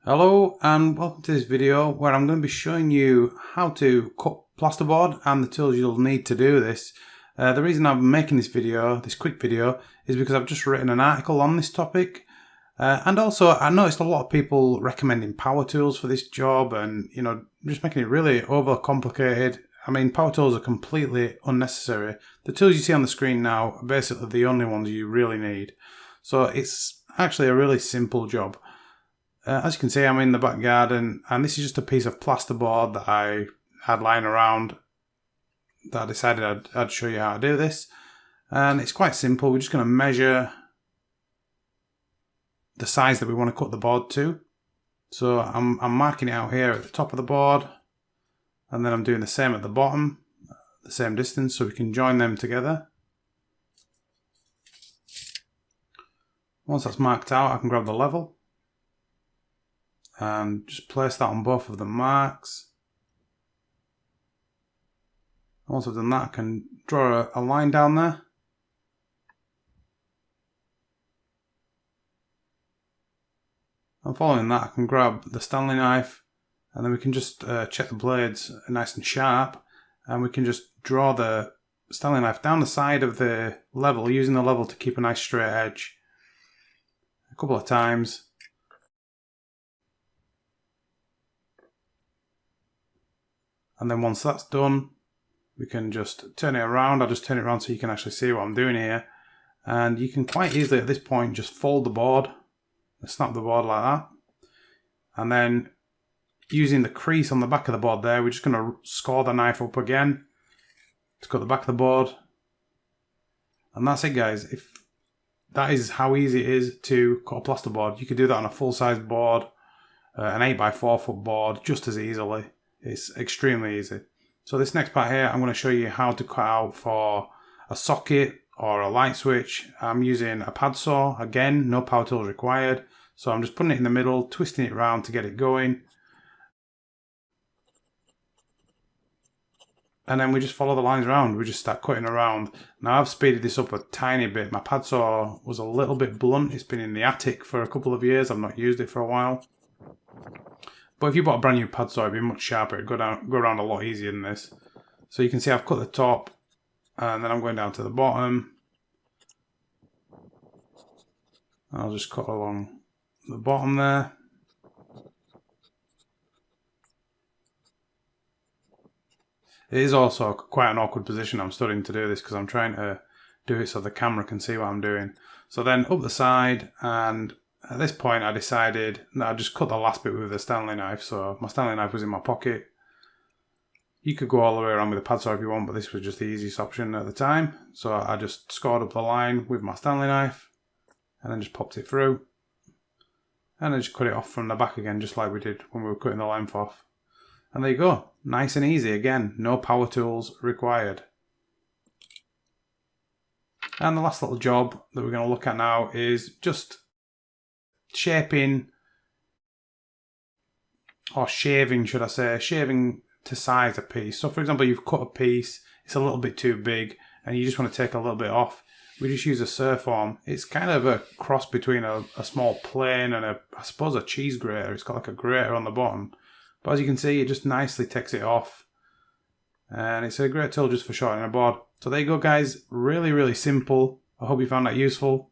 Hello and welcome to this video where I'm going to be showing you how to cut plasterboard and the tools you'll need to do this. The reason I'm making this quick video, is because I've just written an article on this topic, and also I noticed a lot of people recommending power tools for this job and just making it really overcomplicated. I mean, power tools are completely unnecessary. The tools you see on the screen now are basically the only ones you really need. So it's actually a really simple job. As you can see, I'm in the back garden, and this is just a piece of plasterboard that I had lying around that I decided I'd show you how to do this. And it's quite simple. We're just going to measure the size that we want to cut the board to. So I'm marking it out here at the top of the board, and then I'm doing the same at the bottom, the same distance, so we can join them together. Once that's marked out, I can grab the level and just place that on both of the marks. Once I've done that, I can draw a line down there. And following that, I can grab the Stanley knife, and then we can just check the blades are nice and sharp, and we can just draw the Stanley knife down the side of the level, using the level to keep a nice straight edge. A couple of times. And then once that's done, we can just turn it around. I'll just turn it around so you can actually see what I'm doing here. And you can quite easily at this point just fold the board, snap the board like that. And then using the crease on the back of the board there, we're just going to score the knife up again to cut the back of the board. And that's it, guys. If that is how easy it is to cut a plasterboard. You could do that on a full-size board, an 8x4 foot board, just as easily. It's extremely easy. So this next part here, I'm going to show you how to cut out for a socket or a light switch. I'm using a pad saw. Again, no power tools required. So I'm just putting it in the middle, twisting it around to get it going. And then we just follow the lines around. We just start cutting around. Now I've speeded this up a tiny bit. My pad saw was a little bit blunt. It's been in the attic for a couple of years. I've not used it for a while. But if you bought a brand new pad saw, it'd be much sharper. It'd go around a lot easier than this. So you can see I've cut the top, and then I'm going down to the bottom. I'll just cut along the bottom there. It is also quite an awkward position I'm studying to do this, because I'm trying to do it so the camera can see what I'm doing. So then up the side, and at this point I decided that I'd just cut the last bit with the Stanley knife. So my Stanley knife was in my pocket. You could go all the way around with a pad saw if you want, but this was just the easiest option at the time. So I just scored up the line with my Stanley knife, and then just popped it through. And then just cut it off from the back again, just like we did when we were cutting the length off. And there you go. Nice and easy. Again, no power tools required. And the last little job that we're going to look at now is just shaping, or shaving, should I say, shaving to size a piece. So for example, you've cut a piece, it's a little bit too big, and you just want to take a little bit off. We just use a Surform. It's kind of a cross between a small plane and I suppose a cheese grater. It's got like a grater on the bottom. But as you can see, it just nicely takes it off. And it's a great tool just for shortening a board. So there you go, guys. Really, really simple. I hope you found that useful.